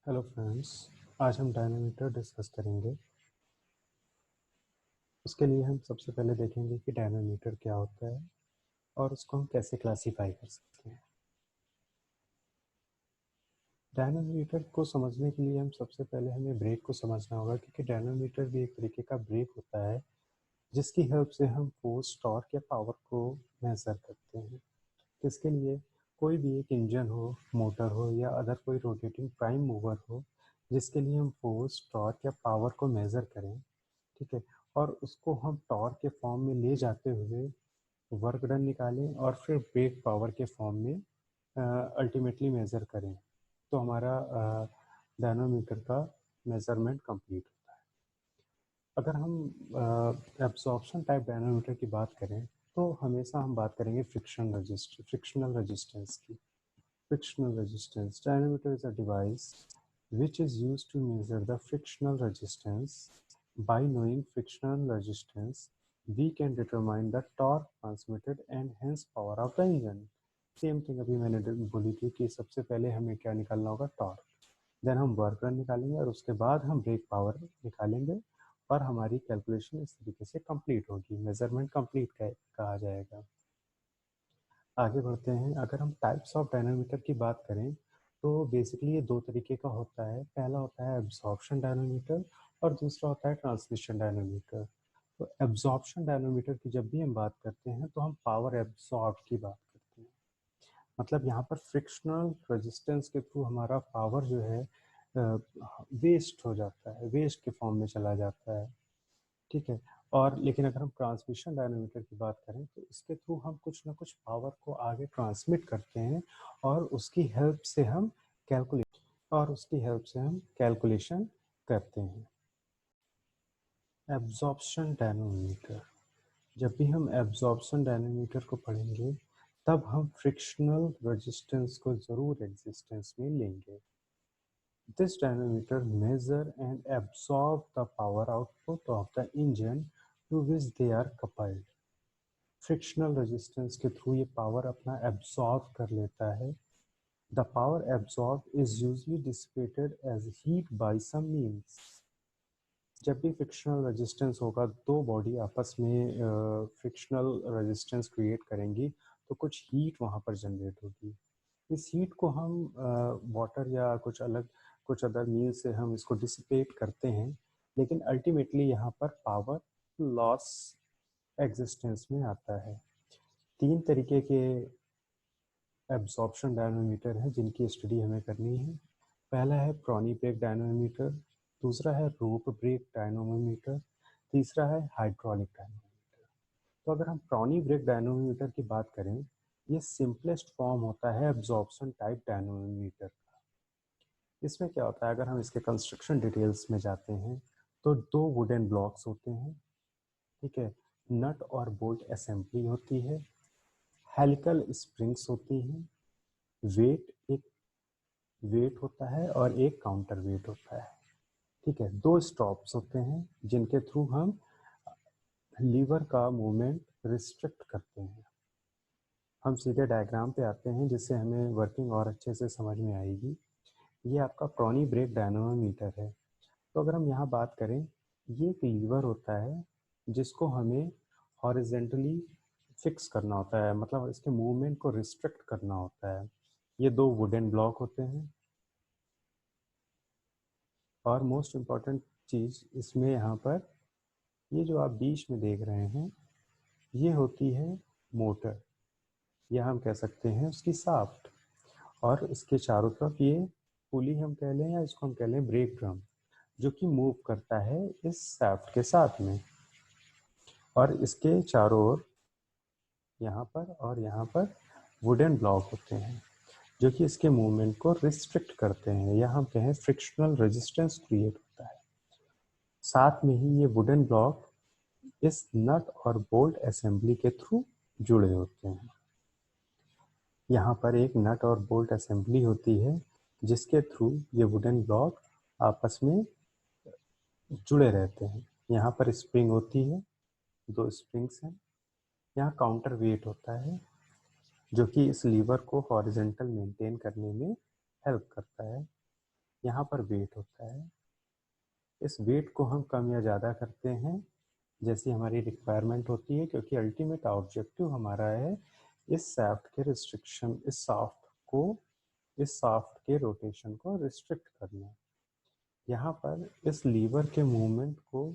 Hello friends, आज हम डायनामीटर discuss करेंगे। उसके लिए हम सबसे पहले देखेंगे कि डायनामीटर क्या होता है और उसको हम कैसे क्लासीफाई कर सकते हैं। डायनामीटर को समझने के लिए हम सबसे पहले हमें ब्रेक को समझना होगा, क्योंकि डायनामीटर भी एक तरीके का ब्रेक होता है जिसकी हेल्प से हम फोर्स, टॉर्क या पावर को मेजर करते हैं। इसके लिए कोई भी एक इंजन हो, मोटर हो या अदर कोई रोटेटिंग प्राइम मूवर हो जिसके लिए हम फोर्स, टॉर्क या पावर को मेजर करें, ठीक है, और उसको हम टॉर्क के फॉर्म में ले जाते हुए वर्क डन निकालें और फिर ब्रेक पावर के फॉर्म में अल्टीमेटली मेज़र करें, तो हमारा डायनामीटर का मेज़रमेंट कंप्लीट होता है। अगर हम एब्जॉर्प्शन टाइप डायनामीटर की बात करें तो हमेशा हम बात करेंगे फ्रिक्शनल रेजिस्टेंस की। Frictional resistance dynamometer is a device which is used to measure the frictional resistance. By knowing frictional resistance, we can determine the torque transmitted and hence power of the engine. Same thing अभी मैंने बोली थी कि सबसे पहले हमें क्या निकालना होगा, टॉर्क, देन हम वर्क डन निकालेंगे और उसके बाद हम ब्रेक पावर निकालेंगे और हमारी कैलकुलेशन इस तरीके से कंप्लीट होगी, मेजरमेंट कंप्लीट कहा जाएगा। आगे बढ़ते हैं। अगर हम टाइप्स ऑफ डायनामीटर की बात करें तो बेसिकली ये दो तरीके का होता है। पहला होता है एब्जॉर्प्शन डायनामीटर और दूसरा होता है ट्रांसमिशन डायनामीटर। तो एब्जॉर्प्शन डायनामीटर की जब भी हम बात करते हैं तो हम पावर एब्जॉर्ब की बात करते हैं। मतलब यहाँ पर फ्रिक्शनल रेजिस्टेंस के थ्रू हमारा पावर जो है वेस्ट हो जाता है, वेस्ट के फॉर्म में चला जाता है, ठीक है। और लेकिन अगर हम ट्रांसमिशन डायनामीटर की बात करें तो इसके थ्रू हम कुछ ना कुछ पावर को आगे ट्रांसमिट करते हैं और उसकी हेल्प से हम कैलकुलेशन करते हैं। एब्जॉर्प्शन डायनामीटर, जब भी हम एब्जॉर्प्शन डायनामीटर को पढ़ेंगे तब हम फ्रिक्शनल रेजिस्टेंस को ज़रूर एग्जिस्टेंस में लेंगे। This dynameter measure and absorb the power output of the engine to which they are coupled. Frictional resistance के थ्रू ये पावर अपना एब्सॉर्ब कर लेता है। The power absorb is usually dissipated as heat by some means. जब भी frictional resistance होगा, दो बॉडी आपस में फ्रिक्शनल रेजिस्टेंस क्रिएट करेंगी तो कुछ हीट वहाँ पर जनरेट होगी। इस हीट को हम वाटर या कुछ अदर मीन्स से हम इसको डिसिपेट करते हैं, लेकिन अल्टीमेटली यहाँ पर पावर लॉस एग्जिस्टेंस में आता है। तीन तरीके के एब्जॉर्प्शन डायनामीटर हैं जिनकी स्टडी हमें करनी है। पहला है प्रॉनी ब्रेक डायनामीटर, दूसरा है रोप ब्रेक डायनामोमीटर, तीसरा है हाइड्रोलिक डायनामोमीटर। तो अगर हम प्रॉनी ब्रेक डायनामोमीटर की बात करें, ये सिंपलेस्ट फॉर्म होता है एब्जॉर्प्शन टाइप डायनामोमीटर का। इसमें क्या होता है, अगर हम इसके कंस्ट्रक्शन डिटेल्स में जाते हैं तो दो वुडन ब्लॉक्स होते हैं, ठीक है, नट और बोल्ट असेंबली होती है, हेलिकल स्प्रिंग्स होती हैं, एक वेट होता है और एक काउंटर वेट होता है, ठीक है। दो स्टॉप्स होते हैं जिनके थ्रू हम लीवर का मूवमेंट रिस्ट्रिक्ट करते हैं। हम सीधे डायग्राम पे आते हैं जिससे हमें वर्किंग और अच्छे से समझ में आएगी। ये आपका प्रॉनी ब्रेक डायनामोमीटर है। तो अगर हम यहाँ बात करें, ये एक लीवर होता है जिसको हमें हॉरिजेंटली फिक्स करना होता है, मतलब इसके मूवमेंट को रिस्ट्रिक्ट करना होता है। ये दो वुडन ब्लॉक होते हैं और मोस्ट इम्पॉर्टेंट चीज़ इसमें यहाँ पर ये जो आप बीच में देख रहे हैं ये होती है मोटर, या हम कह सकते हैं उसकी शाफ्ट, और इसके चारों तरफ ये पुली हम कह लें या इसको हम कह लें ब्रेक ड्रम, जो कि मूव करता है इस शाफ्ट के साथ में। और इसके चारों ओर यहाँ पर और यहाँ पर वुडन ब्लॉक होते हैं जो कि इसके मूवमेंट को रिस्ट्रिक्ट करते हैं, या हम कहें फ्रिक्शनल रेजिस्टेंस क्रिएट होता है। साथ में ही ये वुडन ब्लॉक इस नट और बोल्ट असेंबली के थ्रू जुड़े होते हैं। यहाँ पर एक नट और बोल्ट असेंबली होती है जिसके थ्रू ये वुडन ब्लॉक आपस में जुड़े रहते हैं। यहाँ पर स्प्रिंग होती है, दो स्प्रिंग्स हैं। यहाँ काउंटर वेट होता है जो कि इस लीवर को हॉरिजेंटल मेंटेन करने में हेल्प करता है। यहाँ यहाँ पर वेट होता है। इस वेट को हम कम या ज़्यादा करते हैं जैसी हमारी रिक्वायरमेंट होती है, क्योंकि अल्टीमेट ऑब्जेक्टिव हमारा है इस शाफ्ट के रिस्ट्रिक्शन, इस शाफ्ट के रोटेशन को रिस्ट्रिक्ट करना। यहाँ पर इस लीवर के मूवमेंट को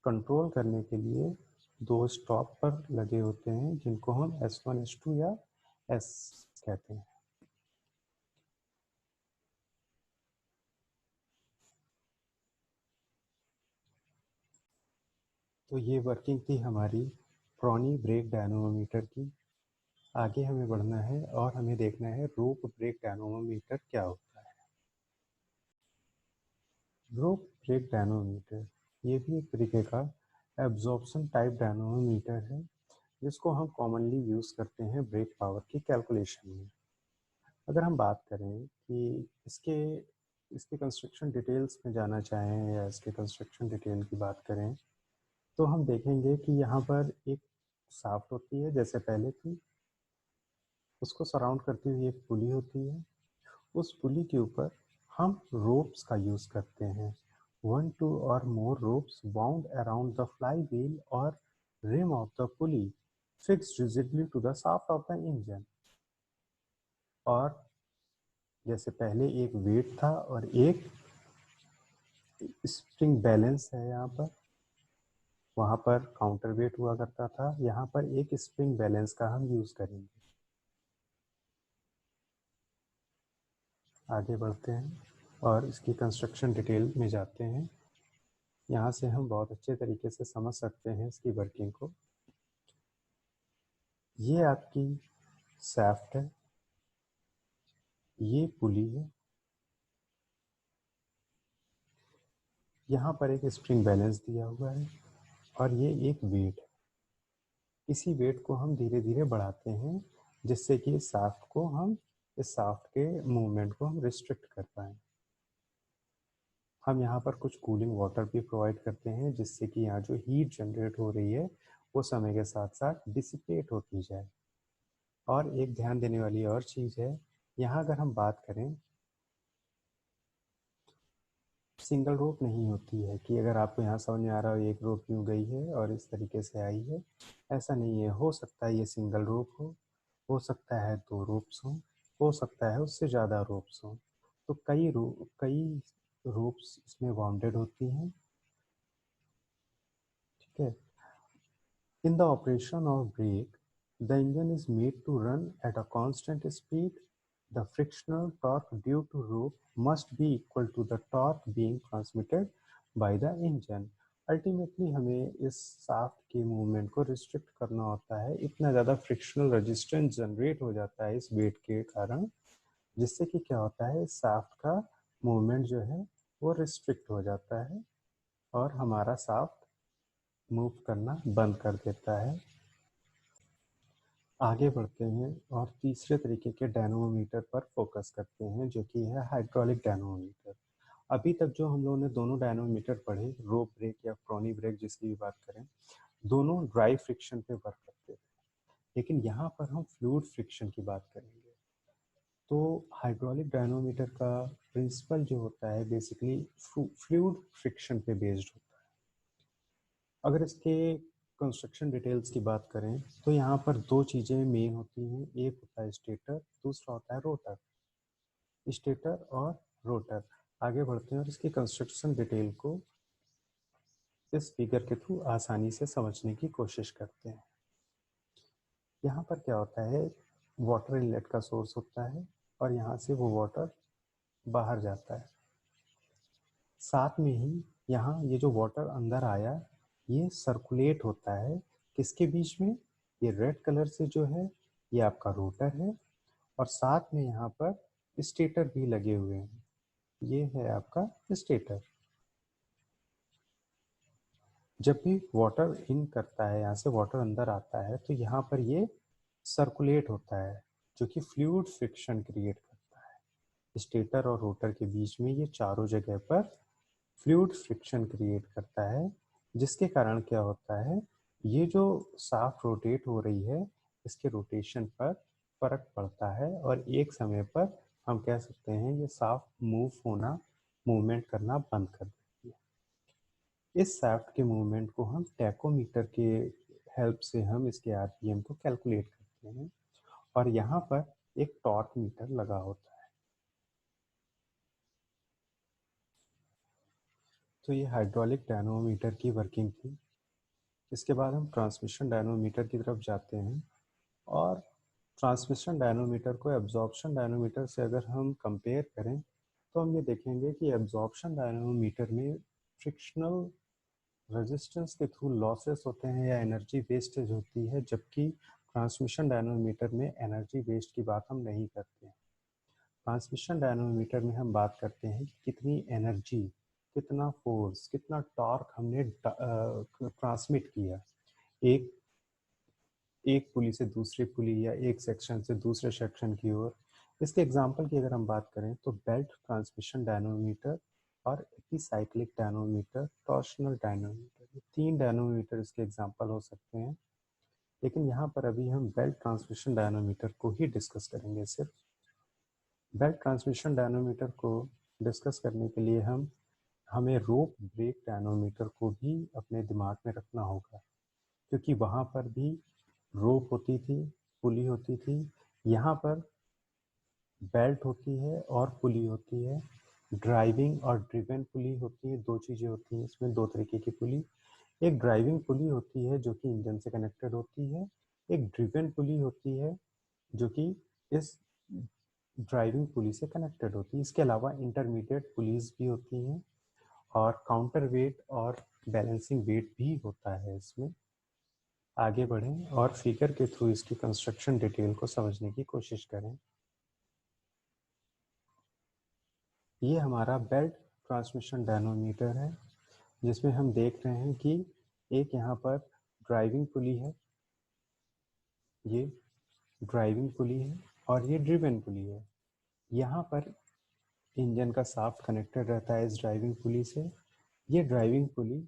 कंट्रोल करने के लिए दो स्टॉप पर लगे होते हैं जिनको हम S1 S2 या S कहते हैं। तो ये वर्किंग थी हमारी ट्रॉनी ब्रेक डायनोमीटर की। आगे हमें बढ़ना है और हमें देखना है रोप ब्रेक डायनोमीटर क्या होता है। रोप ब्रेक डायनोमीटर ये भी एक तरीके का एब्जॉर्प्शन टाइप डायनोमीटर है जिसको हम कॉमनली यूज़ करते हैं ब्रेक पावर की कैलकुलेशन में। अगर हम बात करें कि इसके कंस्ट्रक्शन डिटेल्स में जाना चाहें या इसके कंस्ट्रक्शन डिटेल की बात करें तो हम देखेंगे कि यहाँ पर एक शाफ्ट होती है जैसे पहले थी, उसको सराउंड करती हुई एक पुली होती है। उस पुली के ऊपर हम रोप्स का यूज़ करते हैं, 1, 2 और मोर ropes wound around the flywheel or rim of the pulley fixed rigidly to the shaft of the engine। और जैसे पहले एक वेट था और एक स्प्रिंग बैलेंस है, यहाँ पर वहाँ पर काउंटर वेट हुआ करता था, यहाँ पर एक स्प्रिंग बैलेंस का हम यूज़ करेंगे। आगे बढ़ते हैं और इसकी कंस्ट्रक्शन डिटेल में जाते हैं। यहाँ से हम बहुत अच्छे तरीके से समझ सकते हैं इसकी वर्किंग को। ये आपकी शाफ्ट है, ये पुली है, यहाँ पर एक स्प्रिंग बैलेंस दिया हुआ है और ये एक वेट है। इसी वेट को हम धीरे धीरे बढ़ाते हैं जिससे कि इस शाफ्ट के मूवमेंट को हम रिस्ट्रिक्ट कर पाएँ। हम यहाँ पर कुछ कूलिंग वाटर भी प्रोवाइड करते हैं जिससे कि यहाँ जो हीट जनरेट हो रही है वो समय के साथ साथ डिसिपेट होती जाए। और एक ध्यान देने वाली और चीज़ है, यहाँ अगर हम बात करें सिंगल रोप नहीं होती है कि अगर आपको यहाँ समझ में आ रहा हो एक रोप यूँ गई है और इस तरीके से आई है, ऐसा नहीं है। हो सकता है ये सिंगल रोप हो सकता है 2 रोप्स हो सकता है उससे ज़्यादा रोप्स हों। तो कई रोप्स इसमें बाउंडेड होती हैं, ठीक है। In the operation of brake, the engine is made to run at a constant speed. The frictional torque due to rope must be equal to the torque being transmitted by the engine. Ultimately हमें इस shaft के movement को restrict करना होता है। इतना ज़्यादा frictional resistance generate हो जाता है इस वेट के कारण, जिससे कि क्या होता है इस शाफ्ट का मूवमेंट जो है वो रिस्ट्रिक्ट हो जाता है और हमारा शाफ्ट मूव करना बंद कर देता है। आगे बढ़ते हैं और तीसरे तरीके के डायनोमीटर पर फोकस करते हैं जो कि है हाइड्रोलिक डायनोमीटर। अभी तक जो हम लोगों ने दोनों डायनोमीटर पढ़े, रोप ब्रेक या ट्रॉनी ब्रेक जिसकी भी बात करें, दोनों ड्राई फ्रिक्शन पे वर्क करते थे, लेकिन यहाँ पर हम फ्लूइड फ्रिक्शन की बात करेंगे। तो हाइड्रोलिक डायनोमीटर का प्रिंसिपल जो होता है बेसिकली फ्लूइड फ्रिक्शन पे बेस्ड होता है। अगर इसके कंस्ट्रक्शन डिटेल्स की बात करें तो यहाँ पर दो चीज़ें मेन होती हैं, एक होता है स्टेटर, दूसरा होता है रोटर। स्टेटर और रोटर। आगे बढ़ते हैं और इसकी कंस्ट्रक्शन डिटेल को इस फिगर के थ्रू आसानी से समझने की कोशिश करते हैं। यहाँ पर क्या होता है, वाटर इनलेट का सोर्स होता है और यहाँ से वो वाटर बाहर जाता है। साथ में ही यहाँ ये जो वाटर अंदर आया ये सर्कुलेट होता है किसके बीच में, ये रेड कलर से जो है ये आपका रोटर है और साथ में यहाँ पर स्टेटर भी लगे हुए हैं, ये है आपका स्टेटर। जब भी वाटर इन करता है, यहाँ से वाटर अंदर आता है तो यहाँ पर ये सर्कुलेट होता है जो कि फ्लूइड फ्रिक्शन क्रिएट करता है। स्टेटर और रोटर के बीच में ये चारों जगह पर फ्लूइड फ्रिक्शन क्रिएट करता है, जिसके कारण क्या होता है, ये जो शाफ्ट रोटेट हो रही है इसके रोटेशन पर फर्क पड़ता है और एक समय पर हम कह सकते हैं ये शाफ्ट मूवमेंट करना बंद कर देती है। इस शाफ्ट के मूवमेंट को हम टैकोमीटर के हेल्प से हम इसके आरपीएम को कैलकुलेट करते हैं, और यहाँ पर एक टॉर्क मीटर लगा होता है। तो ये हाइड्रोलिक डायनोमीटर की वर्किंग थी। इसके बाद हम ट्रांसमिशन डायनोमीटर की तरफ जाते हैं, और ट्रांसमिशन डायनोमीटर को एब्जॉर्प्शन डायनोमीटर से अगर हम कंपेयर करें तो हम ये देखेंगे कि एब्जॉर्प्शन डायनोमीटर में फ्रिक्शनल रेजिस्टेंस के थ्रू लॉसेस होते हैं या एनर्जी वेस्टेज होती है, जबकि ट्रांसमिशन डायनोमीटर में एनर्जी वेस्ट की बात हम नहीं करते हैं। ट्रांसमिशन डायनोमीटर में हम बात करते हैं कि कितनी एनर्जी, कितना फोर्स, कितना टॉर्क हमने ट्रांसमिट किया एक एक पुली से दूसरी पुली या एक सेक्शन से दूसरे सेक्शन की ओर। इसके एग्जांपल की अगर हम बात करें तो बेल्ट ट्रांसमिशन डायनोमीटर और एपिसाइक्लिक डायनोमीटर, टॉर्शनल डायनोमीटर, ये 3 डायनोमीटर इसके एग्जांपल हो सकते हैं। लेकिन यहाँ पर अभी हम बेल्ट ट्रांसमिशन डायनोमीटर को ही डिस्कस करेंगे। सिर्फ बेल्ट ट्रांसमिशन डायनोमीटर को डिस्कस करने के लिए हमें रोप ब्रेक डायनोमीटर को भी अपने दिमाग में रखना होगा, क्योंकि वहाँ पर भी रोप होती थी, पुली होती थी। यहाँ पर बेल्ट होती है और पुली होती है। ड्राइविंग और ड्रिवन पुली होती है, 2 चीज़ें होती हैं इसमें, 2 तरीके की पुली। एक ड्राइविंग पुली होती है जो कि इंजन से कनेक्टेड होती है, एक ड्रिवन पुली होती है जो कि इस ड्राइविंग पुली से कनेक्टेड होती है। इसके अलावा इंटरमीडिएट पुलीज भी होती हैं, और काउंटर वेट और बैलेंसिंग वेट भी होता है इसमें। आगे बढ़ें और फिगर के थ्रू इसकी कंस्ट्रक्शन डिटेल को समझने की कोशिश करें। ये हमारा बेल्ट ट्रांसमिशन डायनोमीटर है, जिसमें हम देख रहे हैं कि एक यहाँ पर ड्राइविंग पुली है, ये ड्राइविंग पुली है, और ये ड्रिवन पुली है। यहाँ पर इंजन का शाफ्ट कनेक्टेड रहता है इस ड्राइविंग पुली से। ये ड्राइविंग पुली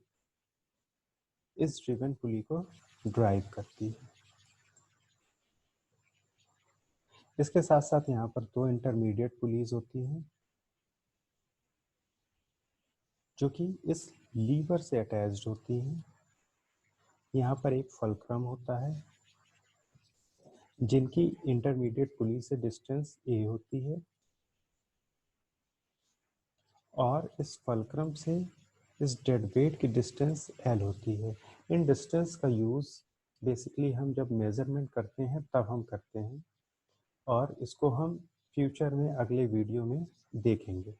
इस ड्रिवन पुली को ड्राइव करती है। इसके साथ साथ यहाँ पर 2 इंटरमीडिएट पुलीज होती हैं जो कि इस लीवर से अटैच्ड होती हैं। यहाँ पर एक फल्क्रम होता है जिनकी इंटरमीडिएट पुली से डिस्टेंस a होती है, और इस फल्क्रम से इस डेड वेट की डिस्टेंस l होती है। इन डिस्टेंस का यूज़ बेसिकली हम जब मेजरमेंट करते हैं तब हम करते हैं, और इसको हम फ्यूचर में अगले वीडियो में देखेंगे।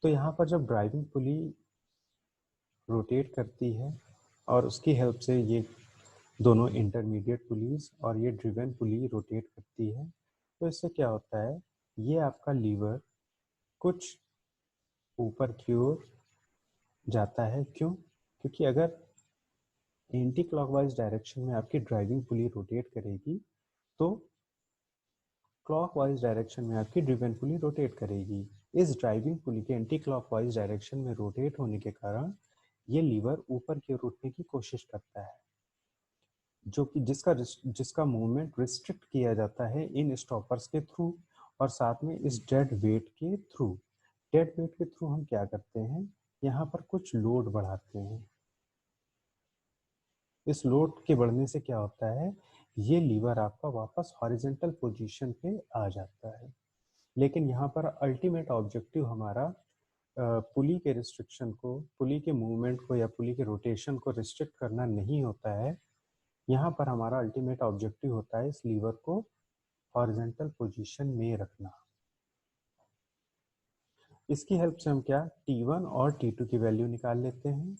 तो यहाँ पर जब ड्राइविंग पुली रोटेट करती है और उसकी हेल्प से ये दोनों इंटरमीडिएट पुलीज और ये ड्रिवन पुली रोटेट करती है, तो इससे क्या होता है, ये आपका लीवर कुछ ऊपर की ओर जाता है। क्यों? क्योंकि अगर एंटी क्लॉकवाइज डायरेक्शन में आपकी ड्राइविंग पुली रोटेट करेगी तो क्लॉकवाइज डायरेक्शन में आपकी ड्रिवन पुली रोटेट करेगी। इस ड्राइविंग पुली के एंटी क्लॉकवाइज डायरेक्शन में रोटेट होने के कारण ये लीवर ऊपर की ओर उठने की कोशिश करता है, जो कि जिसका मूवमेंट रिस्ट्रिक्ट किया जाता है इन स्टॉपर्स के थ्रू, और साथ में इस डेड वेट के थ्रू। डेड वेट के थ्रू हम क्या करते हैं, यहाँ पर कुछ लोड बढ़ाते हैं। इस लोड के बढ़ने से क्या होता है, ये लीवर आपका वापस हॉरिजॉन्टल पोजीशन पे आ जाता है। लेकिन यहाँ पर अल्टीमेट ऑब्जेक्टिव हमारा पुली के रिस्ट्रिक्शन को, पुली के मूवमेंट को या पुली के रोटेशन को रिस्ट्रिक्ट करना नहीं होता है। यहाँ पर हमारा अल्टीमेट ऑब्जेक्टिव होता है इस लीवर को हॉरिजॉन्टल पोजीशन में रखना। इसकी हेल्प से हम क्या T1 और T2 की वैल्यू निकाल लेते हैं।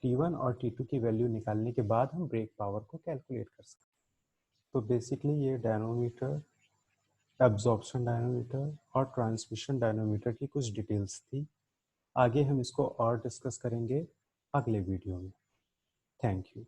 T1 और T2 की वैल्यू निकालने के बाद हम ब्रेक पावर को कैलकुलेट कर सकते हैं। तो बेसिकली ये डायनोमीटर, एब्जॉर्प्शन डायनोमीटर और ट्रांसमिशन डायनोमीटर की कुछ डिटेल्स थी। आगे हम इसको और डिस्कस करेंगे अगले वीडियो में। Thank you.